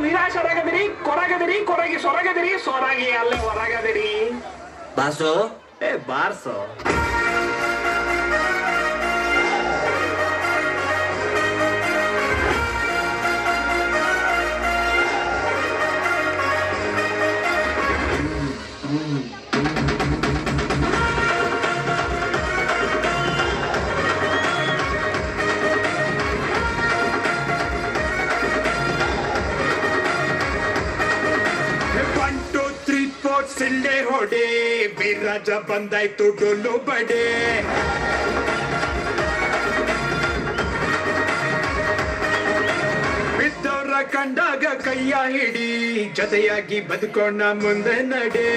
ನಿರಾಶರಾಗದಿರಿ, ಕೊರಗಿ ಸೊರಗದಿರಿ, ಸೊರಗಿ ಅಲ್ಲೇ ಹೊರಗದಿರಿ. ಬಾಸು ಬಾರ್ಸೋ. ಸಿಳ್ಳೆ ಹೊಡೆ ಬಿರಾಜ ಬಂದಾಯ್ತು ಡೊಲ್ಲು ಬಡೆ. ಬಿದ್ದವ್ರ ಕಂಡಾಗ ಕೈಯ ಹಿಡಿ, ಜೊತೆಯಾಗಿ ಬದುಕೋಣ ಮುಂದೆ ನಡೆ.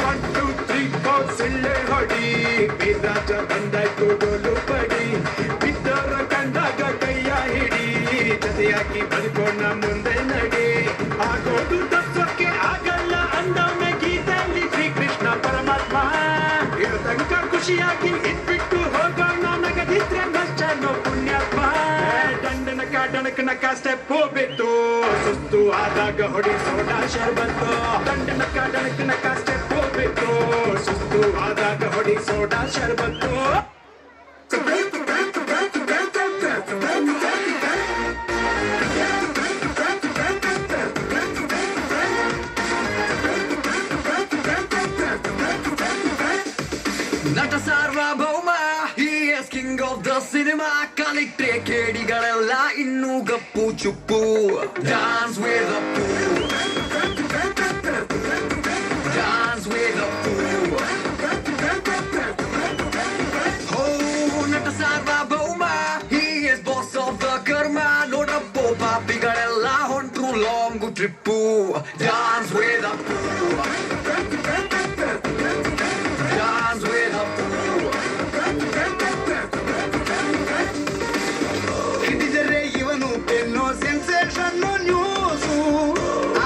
1 2 3 4 ಸಿಳ್ಳೆ ಹೊಡಿ ಬಿರಾಜ ಬಂದಾಯ್ತು ಡೊಲ್ಲು ಬಡಿ. ಬಿದ್ದವ್ರ ಕಂಡಾಗ ಕೈಯ ಹಿಡಿ, ಜೊತೆಯಾಗಿ ಬದುಕೋಣ ಮುಂದೆ ನಡೆ. ಆಗೋದು ತತ್ವಕ್ಕೆ ಆಗಲ್ಲ ಅಂದವನ ಗೀತೆಯಲ್ಲಿ ಶ್ರೀಕೃಷ್ಣ ಪರಮಾತ್ಮ. ಇರೋ ತನಕ ಖುಷಿಯಾಗಿ ಇದ್ಬಿಟ್ಟು ಹೋಗೋಣ, ನಗದಿದ್ರೆ ನಷ್ಟನೋ ಪುಣ್ಯಾತ್ಮ. ಡಣಕನಕ ಸ್ಟೆಪ್ ಬಿತ್ತು, ಸುಸ್ತು ಆದಾಗ ಹೊಡಿ ಸೋಡಾ ಶರ್ಬತ್ತು. ಡಣಕನಕ ಸ್ಟೆಪ್ ಬಿತ್ತು, ಸುಸ್ತು ಆದಾಗ ಹೊಡಿ ಸೋಡಾ ಶರ್ಬತ್ತು. ನಟ ಸಾರ್ವಭೌಮ, he is king of the cinema. ಕಲಿಟ್ರೆ ಕೇಡಿಗಳೆಲ್ಲ ಇನ್ನೂ ಗಪ್ಪು ಚುಪ್ಪು. Dance with the fool, dance with the fool. Oh, ನಟ ಸಾರ್ವಭೌಮ, he is boss of the karma. ನೋಡಪ್ಪೋ ಪಾಪಿಗಳೆಲ್ಲ ಹೊಂಟ್ರು long trip. Dance with the fool, dance with the fool. ಹಿಡಿದರೆ ಇವನು ಪೆನ್ನೋ sensation news,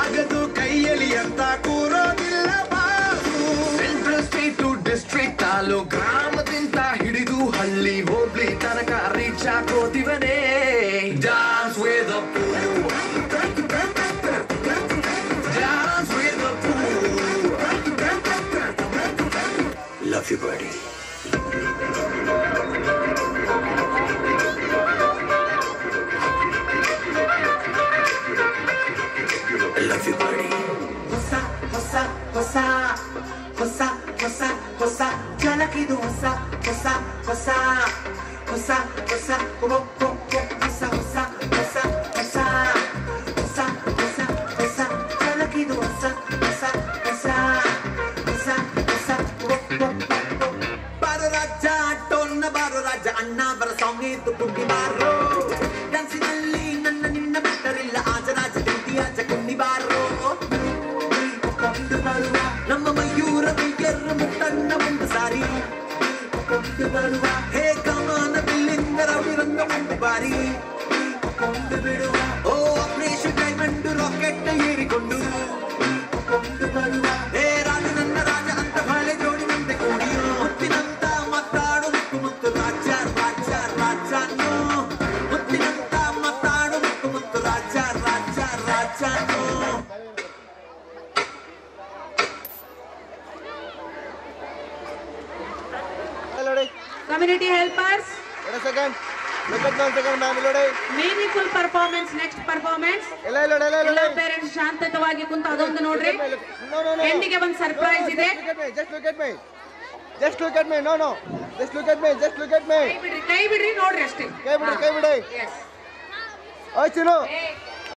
ಆಗದು ಕೈಯಲ್ಲಿ ಅಂತ ಕೂರೋದಿಲ್ಲ boss. Central state to district taluk, ಗ್ರಾಮದಿಂದ ಹಿಡಿದು ಹಳ್ಳಿ ಹೋಗ್ಲಿ ತನಕ ರೀಚ್ ಹಾಕೋತಿವನೇ. Dance with the fool, dance with the fool. Love you buddy. I love you buddy. ಹೊಸ ಹೊಸ ಹೊಸ ಹೊಸ ಹೊಸ ಹೊಸ ಜಲಕಿದು ಹೊಸ ಹೊಸ ಹೊಸ ಹೊಸ ಹೊಸ ಹೊಸ ಹೊಸ ಹೊಸ ಹೊಸ ಹೊಸ ಹೊಸ ಹೊಸ ಜಲಕಿದು ಹೊಸ ಹೊಸ ಹೊಸ ಹೊಸ ಹೊಸ. ಬಾರೋ ರಾಜ ಟೋನ್ನ ಬಾರೋ ರಾಜ, ಅಣ್ಣ ಬರ ಸಾಂಗ್ ಇದ್ದು ಕುಂಡಿ ಬಾರೋ. ಡ್ಯಾನ್ಸಿನಲ್ಲಿ ನನ್ನ ನಿನ್ನ ಬಿಟ್ಟರಿಲ್ಲ, ಆಜ ರಾಜ ಆಜ ಕುಂಡಿ ಬಾರೋ. ನಮ್ಮ ಮಯೂರ ಬೆಯ್ಯರ ಮುಟ್ಟನ್ನ ಒಂದು ಸಾರಿ ಕೊಂಡು ಬರುವ. ಹೇ ಕಮಾನ ಬಿಲ್ಲಿಂದ ರವಿ ರಂಗ ಒಂದು ಬಾರಿ ಕೊಂಡು ಬಿಡುವ. ಓ ಆಪರೇಷನ್ ಡೈಮಂಡ್ ರಾಕೆಟ್ ಏರಿಕೊಂಡು ಕೊಂಡು ಬರುವ. ಹೇ ರಾಜ ನನ್ನ ರಾಜ ಅಂತ ಬಾಳೆ ಜೋಡಿ ಮುಂದೆ ಕೂಡಿ ಮುತ್ತಿನಂತ ಮಾತಾಡು ಮುತ್ತು ಮುತ್ತು ರಾಜ ರಾಜ ರಾಜನೋ. ಮುತ್ತಿನಂತ ಮಾತಾಡು ಮುತ್ತು ಮುತ್ತು ರಾಜ ರಾಜ ರಾಜನೋ. Community helpers. Wait a second. Look at 1 second, ma'am. Meaningful performance. Next performance. ಎಲ್ಲ ಪೇರೆಂಟ್ಸ್ ಶಾಂತವಾಗಿ ಕುಂತ ಅದೊಂದು ನೋಡ್ರಿ. ಎಂಡಿಗೆ ಒಂದು ಸರ್ಪ್ರೈಸ್ ಇದೆ. Just look at me. Just look at me. No. Just look at me. Just look at me. ಕೈ ಬಿಡ್ರಿ ನೋಡ್ರಿ ಅಷ್ಟೇ. ಕೈ ಬಿಡಿ. Yes. ಆಯ್ತು. Hey.